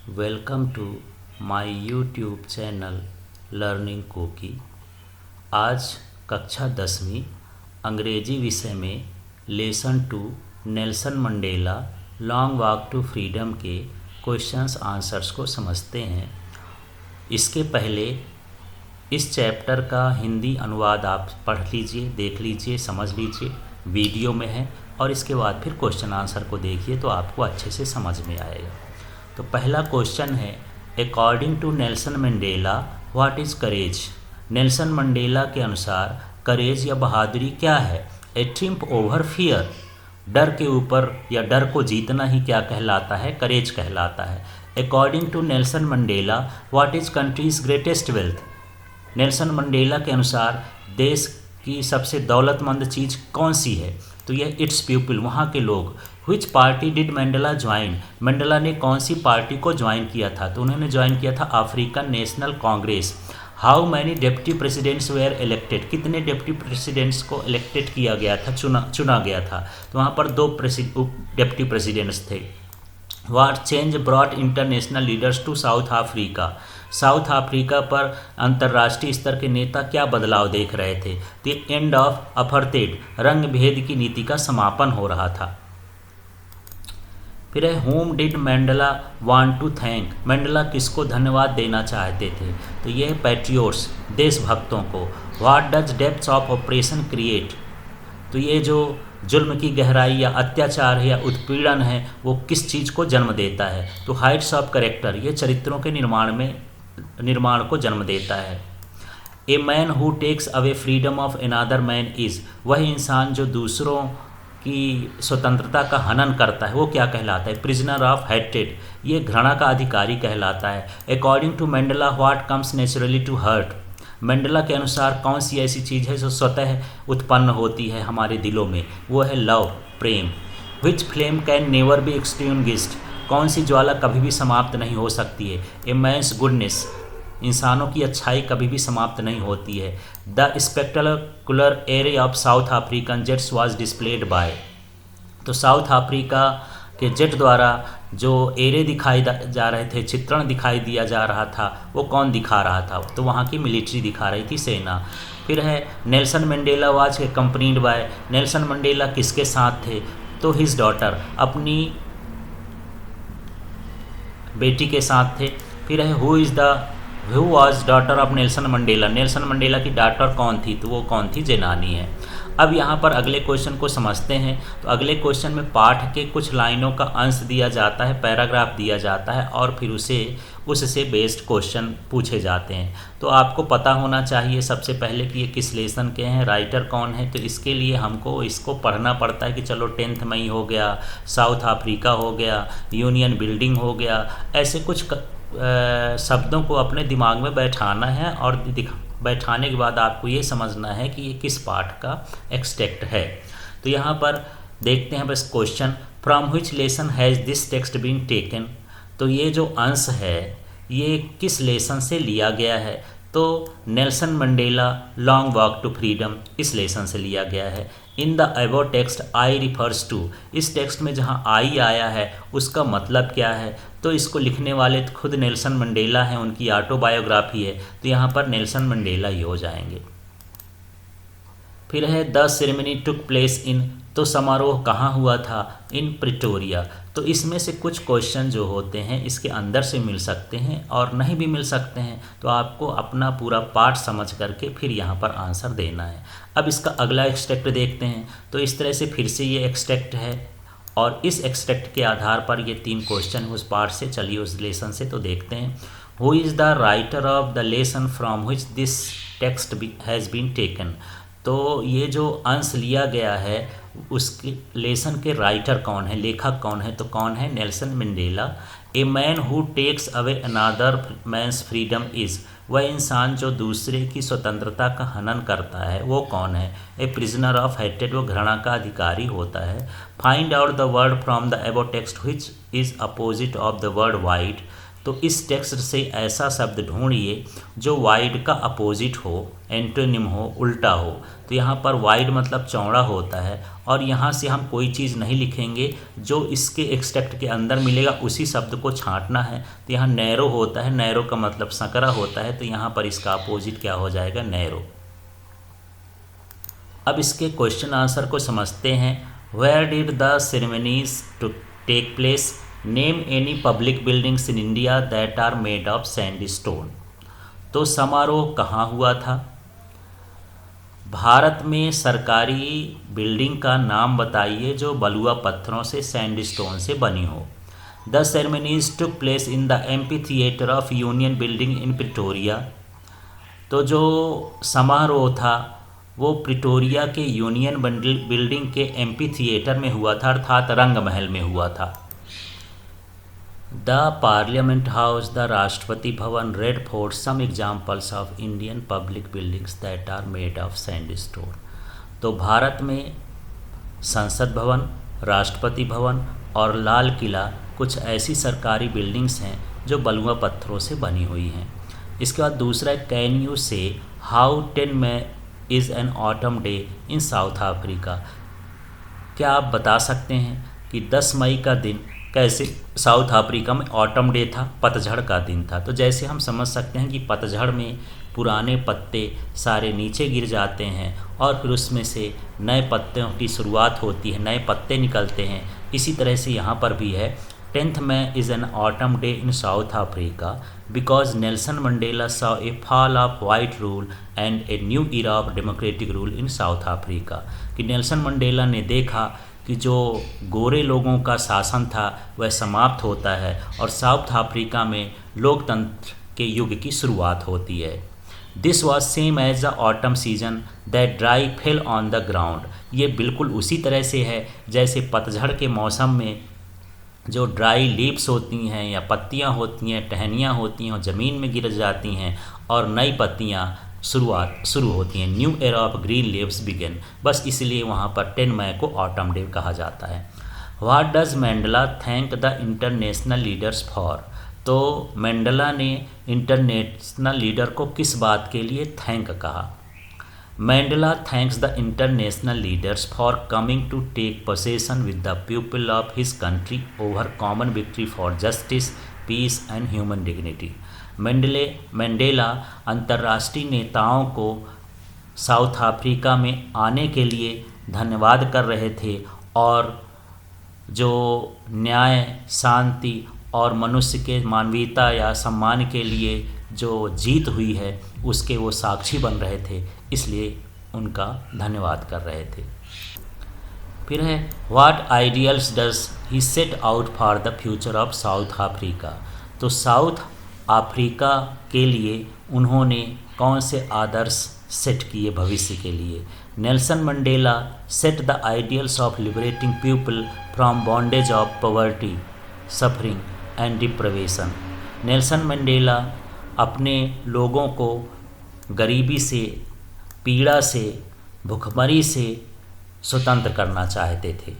Welcome to my YouTube channel learning cookie. आज कक्षा 10वीं अंग्रेजी विषय में lesson 2 Nelson Mandela Long Walk to Freedom के क्वेश्चंस आंसर्स को समझते हैं। इसके पहले इस चैप्टर का हिंदी अनुवाद आप पढ़ लीजिए, देख लीजिए, समझ लीजिए, वीडियो में है, और इसके बाद फिर क्वेश्चन आंसर को देखिए तो आपको अच्छे से समझ में आएगा। तो पहला क्वेश्चन है, according to Nelson Mandela what is courage. Nelson Mandela के अनुसार करेज या बहादुरी क्या है? ए ट्रिम्प ओवर फियर, डर के ऊपर या डर को जीतना ही क्या कहलाता है? करेज कहलाता है। According to Nelson Mandela what is country's greatest wealth. Nelson Mandela के अनुसार देश की सबसे दौलतमंद चीज़ कौन सी है? तो यह इट्स पीपल, वहाँ के लोग। विच party did Mandela join, Mandela ने कौन सी पार्टी को ज्वाइन किया था? तो उन्होंने ज्वाइन किया था African National Congress. How many deputy presidents were elected, कितने डेप्टी प्रेसिडेंट्स को इलेक्टेड किया गया था, चुना गया था? तो वहाँ पर 2 डेप्टी प्रेसिडेंट्स थे। What change brought international leaders to South Africa, South Africa पर अंतर्राष्ट्रीय स्तर के नेता क्या बदलाव देख रहे थे? द एंड ऑफ अपार्थाइड, रंग भेद की नीति का समापन हो रहा था। फिर है, whom did Mandela want to thank, Mandela किसको धन्यवाद देना चाहते थे? तो ये है पैट्रियोट्स, देशभक्तों को। What does depths of oppression create, तो ये जो जुल्म की गहराई या अत्याचार है या उत्पीड़न है वो किस चीज़ को जन्म देता है? तो हाइट्स ऑफ कैरेक्टर, ये चरित्रों के निर्माण को जन्म देता है। A man who takes away freedom of another man is, वह इंसान जो दूसरों की स्वतंत्रता का हनन करता है वो क्या कहलाता है? प्रिजनर ऑफ हेट्रेड, ये घृणा का अधिकारी कहलाता है। According to Mandela what comes naturally to heart, Mandela के अनुसार कौन सी ऐसी चीज़ है जो स्वतः उत्पन्न होती है हमारे दिलों में? वो है love, Prem. Which flame can never be extinguished, कौन सी ज्वाला कभी भी समाप्त नहीं हो सकती है? ए मैन्स गुडनेस, इंसानों की अच्छाई कभी भी समाप्त नहीं होती है। The spectacular array of south African jets was displayed bye, तो साउथ अफ्रीका के जेट द्वारा जो एरे दिखाई जा रहे थे, चित्रण दिखाई दिया जा रहा था, वो कौन दिखा रहा था? तो वहाँ की मिलिट्री दिखा रही थी, सेना। फिर है, Nelson Mandela was accompanied by, Nelson Mandela किसके साथ थे? तो हिज डॉटर, अपनी बेटी के साथ थे। फिर है, who was daughter of Nelson Mandela, Nelson Mandela की डॉटर कौन थी? तो वो कौन थी? जेनानी है। अब यहाँ पर अगले क्वेश्चन को समझते हैं। तो अगले क्वेश्चन में पाठ के कुछ लाइनों का अंश दिया जाता है, पैराग्राफ दिया जाता है, और फिर उससे बेस्ड क्वेश्चन पूछे जाते हैं। तो आपको पता होना चाहिए सबसे पहले कि ये किस लेसन के हैं, राइटर कौन है। तो इसके लिए हमको इसको पढ़ना पड़ता है कि चलो 10 मई हो गया, साउथ अफ्रीका हो गया, यूनियन बिल्डिंग हो गया, ऐसे कुछ शब्दों को अपने दिमाग में बैठाना है, और बैठाने के बाद आपको ये समझना है कि ये किस पाठ का एक्सट्रैक्ट है। तो यहाँ पर देखते हैं बस question, from which lesson has this text been taken, तो ये जो अंश है ये किस लेसन से लिया गया है? तो Nelson Mandela Long Walk to Freedom, इस लेसन से लिया गया है। In the above text I refers to, इस टेक्स्ट में जहाँ आई आया है उसका मतलब क्या है? तो इसको लिखने वाले खुद नेल्सन मंडेला हैं, उनकी ऑटोबायोग्राफी है, तो यहाँ पर नेल्सन मंडेला ही हो जाएंगे। फिर है, the ceremony took place in, तो समारोह कहाँ हुआ था? इन प्रिटोरिया। तो इसमें से कुछ क्वेश्चन जो होते हैं इसके अंदर से मिल सकते हैं और नहीं भी मिल सकते हैं, तो आपको अपना पूरा पाठ समझ करके फिर यहाँ पर आंसर देना है। अब इसका अगला एक्सट्रैक्ट देखते हैं। तो इस तरह से फिर से ये एक्सट्रैक्ट है, और इस एक्सट्रैक्ट के आधार पर ये 3 क्वेश्चन उस पार्ट से, चलिए उस लेसन से तो देखते हैं। Who is the writer of the lesson from which this text has been taken, तो ये जो अंश लिया गया है उसके लेसन के राइटर कौन है, लेखक कौन है? तो कौन है? Nelson Mandela. A man who takes away another man's freedom is, वह इंसान जो दूसरे की स्वतंत्रता का हनन करता है वो कौन है? ए प्रिजनर ऑफ हेट्रेड, वो घृणा का अधिकारी होता है। Find out the word from the above text which is opposite of the word white, तो इस टेक्स्ट से ऐसा शब्द ढूंढिए जो वाइड का अपोजिट हो, एंटोनिम हो, उल्टा हो। तो यहाँ पर वाइड मतलब चौड़ा होता है, और यहाँ से हम कोई चीज़ नहीं लिखेंगे, जो इसके एक्सट्रैक्ट के अंदर मिलेगा उसी शब्द को छांटना है। तो यहाँ नैरो होता है, नैरो का मतलब संकरा होता है, तो यहाँ पर इसका अपोजिट क्या हो जाएगा, नैरो। अब इसके क्वेश्चन आंसर को समझते हैं। Where did the ceremonies to take place? Name any public buildings in India that are made of sandstone. तो समारोह कहाँ हुआ था? भारत में सरकारी बिल्डिंग का नाम बताइए जो बलुआ पत्थरों से, सैंडस्टोन से बनी हो। The ceremonies took place in the amphi theatre of union building in Pretoria. तो जो समारोह था वो प्रिटोरिया के यूनियन बिल्डिंग के एम्पी थिएटर में हुआ था, अर्थात रंग महल में हुआ था। The parliament house, the Rashtrapati Bhavan, Red Fort, some examples of Indian public buildings that are made of sandstone. तो भारत में संसद भवन, राष्ट्रपति भवन और लाल किला कुछ ऐसी सरकारी बिल्डिंग्स हैं जो बलुआ पत्थरों से बनी हुई हैं। इसके बाद दूसरा, can you say how 10 May is an autumn day in South Africa. क्या आप बता सकते हैं कि 10 मई का दिन कैसे साउथ अफ्रीका में ऑटम डे था, पतझड़ का दिन था? तो जैसे हम समझ सकते हैं कि पतझड़ में पुराने पत्ते सारे नीचे गिर जाते हैं और फिर उसमें से नए पत्तों की शुरुआत होती है, नए पत्ते निकलते हैं। इसी तरह से यहाँ पर भी है। 10th May is an autumn day in South Africa because Nelson Mandela saw a fall of white rule and a new era of democratic rule in South Africa। कि नेल्सन मंडेला ने देखा कि जो गोरे लोगों का शासन था वह समाप्त होता है और साउथ अफ्रीका में लोकतंत्र के युग की शुरुआत होती है। This was same as the autumn season that dry fell on the ground. ये बिल्कुल उसी तरह से है जैसे पतझड़ के मौसम में जो ड्राई लीव्स होती हैं या पत्तियां होती हैं, टहनियाँ होती हैं और ज़मीन में गिर जाती हैं और नई पत्तियां शुरू होती हैं। New era of green leaves begin. बस इसलिए वहाँ पर 10 मई को ऑटम डे कहा जाता है। What does Mandela thank the international leaders for. तो मंडेला ने इंटरनेशनल लीडर को किस बात के लिए थैंक कहा? Mandela thanks the international leaders for coming to take possession with the people of his country over common victory for justice, peace and human dignity। Mandela अंतर्राष्ट्रीय नेताओं को साउथ अफ्रीका में आने के लिए धन्यवाद कर रहे थे और जो न्याय, शांति और मनुष्य के मानवीयता या सम्मान के लिए जो जीत हुई है उसके वो साक्षी बन रहे थे, इसलिए उनका धन्यवाद कर रहे थे। फिर है what ideals does he set out for the future of south Africa. तो साउथ अफ्रीका के लिए उन्होंने कौन से आदर्श सेट किए भविष्य के लिए? Nelson Mandela set the ideals of liberating people from bondage of poverty, suffering and deprivation. Nelson Mandela अपने लोगों को गरीबी से, पीड़ा से, भुखमरी से स्वतंत्र करना चाहते थे।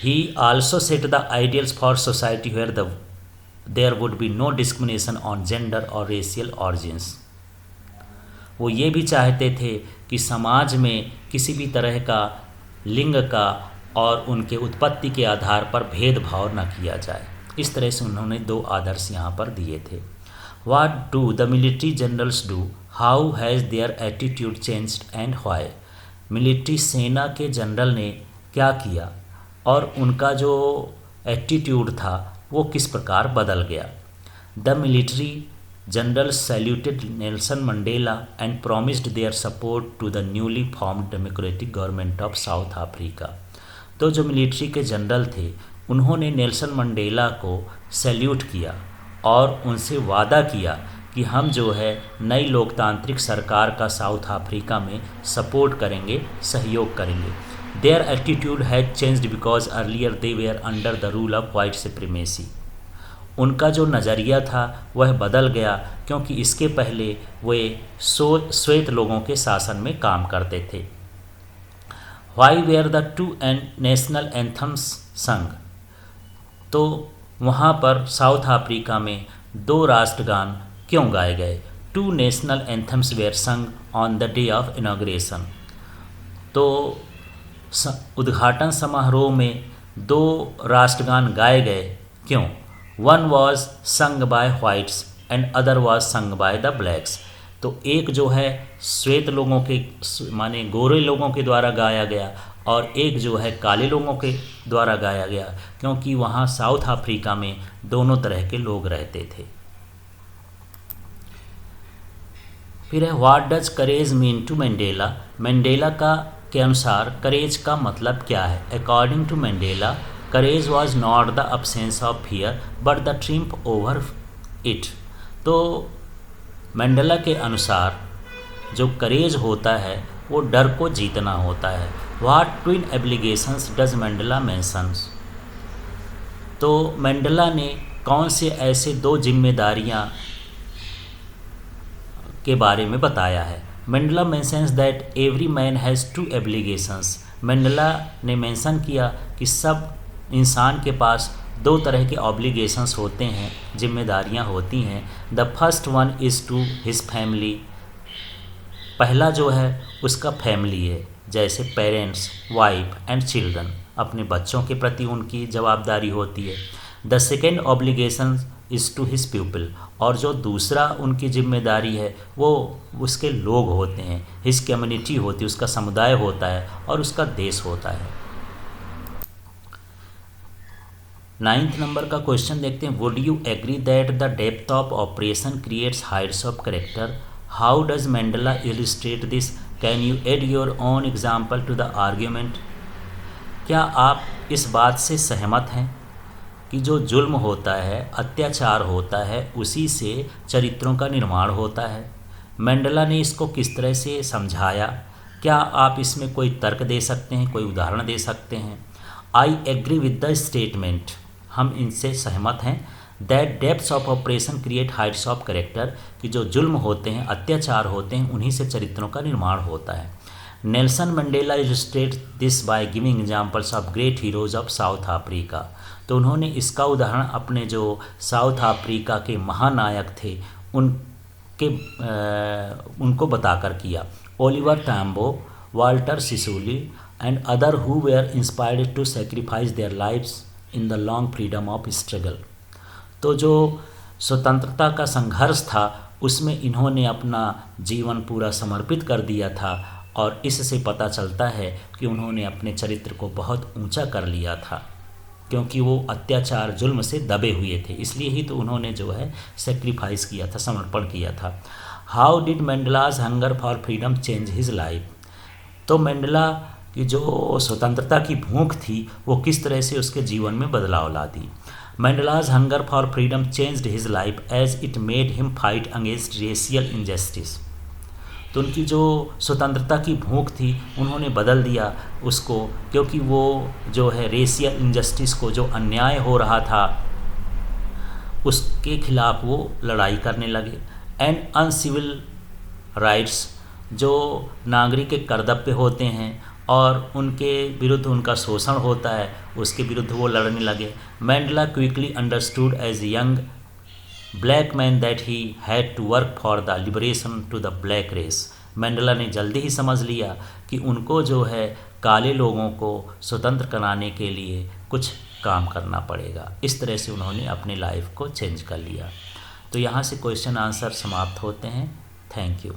He also set the ideals for society where there would be no discrimination on gender और रेशियल ऑरिजिन्स। वो ये भी चाहते थे कि समाज में किसी भी तरह का लिंग का और उनके उत्पत्ति के आधार पर भेदभाव न किया जाए। इस तरह से उन्होंने दो आदर्श यहाँ पर दिए थे। What do the military generals do? How has their attitude changed and why? Military सेना के जनरल ने क्या किया और उनका जो एटीट्यूड था वो किस प्रकार बदल गया? The military generals saluted Nelson Mandela and promised their support to the newly formed democratic government of South Africa। तो जो मिलिट्री के जनरल थे उन्होंने नेल्सन मंडेला को सैल्यूट किया और उनसे वादा किया कि हम जो है नई लोकतांत्रिक सरकार का साउथ अफ्रीका में सपोर्ट करेंगे, सहयोग करेंगे। Their attitude has changed because earlier they were under the rule of white supremacy. उनका जो नज़रिया था वह बदल गया क्योंकि इसके पहले वे श्वेत लोगों के शासन में काम करते थे। Why were the two national anthems sung. तो वहाँ पर साउथ अफ्रीका में 2 राष्ट्रगान क्यों गाए गए? 2 नेशनल एंथम्स वेयर संग on the day of inauguration. तो उद्घाटन समारोह में 2 राष्ट्रगान गाए गए क्यों? 1 was sung by whites and other was sung by the blacks. तो एक जो है श्वेत लोगों के माने गोरे लोगों के द्वारा गाया गया और एक जो है काले लोगों के द्वारा गाया गया, क्योंकि वहाँ साउथ अफ्रीका में दोनों तरह के लोग रहते थे। फिर है what does courage mean to Mandela. Mandela के अनुसार करेज का मतलब क्या है? According to Mandela courage was not the absence of fear but the triumph over it. तो मैंडेला के अनुसार जो करेज होता है वो डर को जीतना होता है। What twin obligations does Mandela mentions. तो मैंडेला ने कौन से ऐसे 2 जिम्मेदारियां के बारे में बताया है? Mandela mentions that every man has 2 obligations. Mandela ने मेंशन किया कि सब इंसान के पास 2 तरह के ऑब्लिगेशंस होते हैं, जिम्मेदारियां होती हैं। The first one is to his family. पहला जो है उसका फैमिली है, जैसे पेरेंट्स, वाइफ एंड चिल्ड्रन, अपने बच्चों के प्रति उनकी जवाबदारी होती है। The second obligation is to his people. और जो दूसरा उनकी जिम्मेदारी है वो उसके लोग होते हैं, हिज कम्युनिटी होती है, उसका समुदाय होता है और उसका देश होता है। 9th नंबर का क्वेश्चन देखते हैं। Would you agree that the depth of oppression creates heights of character? How does Mandela illustrate this? Can you add your own example to the argument? क्या आप इस बात से सहमत हैं कि जो जुल्म होता है, अत्याचार होता है, उसी से चरित्रों का निर्माण होता है? मैंडेला ने इसको किस तरह से समझाया? क्या आप इसमें कोई तर्क दे सकते हैं, कोई उदाहरण दे सकते हैं? I agree with the statement. हम इनसे सहमत हैं। That depths of oppression create heights of character, कि जो जुल्म होते हैं, अत्याचार होते हैं, उन्हीं से चरित्रों का निर्माण होता है। Nelson Mandela illustrate this by giving examples of great heroes of south Africa. तो उन्होंने इसका उदाहरण अपने जो साउथ अफ्रीका के महानायक थे उनको बताकर किया। Oliver Tambo, Walter Sisulu and other who were inspired to sacrifice their lives in the long freedom of struggle. तो जो स्वतंत्रता का संघर्ष था उसमें इन्होंने अपना जीवन पूरा समर्पित कर दिया था और इससे पता चलता है कि उन्होंने अपने चरित्र को बहुत ऊंचा कर लिया था, क्योंकि वो अत्याचार जुल्म से दबे हुए थे, इसलिए ही तो उन्होंने जो है सेक्रीफाइस किया था, समर्पण किया था। How did Mandela's hunger for freedom change his life. तो मैंडेला की जो स्वतंत्रता की भूख थी वो किस तरह से उसके जीवन में बदलाव ला दी। Mandela's hunger for freedom changed his life as it made him fight against racial injustice. तो उनकी जो स्वतंत्रता की भूख थी उन्होंने बदल दिया उसको, क्योंकि वो जो है रेशियल इनजस्टिस को, जो अन्याय हो रहा था उसके खिलाफ वो लड़ाई करने लगे। एंड अनसिविल राइट्स, जो नागरिक के कर्तव्य होते हैं और उनके विरुद्ध उनका शोषण होता है, उसके विरुद्ध वो लड़ने लगे। Mandela quickly understood as young black man that he had to work for the liberation to the black race. Mandela ने जल्दी ही समझ लिया कि उनको जो है काले लोगों को स्वतंत्र कराने के लिए कुछ काम करना पड़ेगा। इस तरह से उन्होंने अपनी लाइफ को चेंज कर लिया। तो यहाँ से क्वेश्चन आंसर समाप्त होते हैं। Thank you.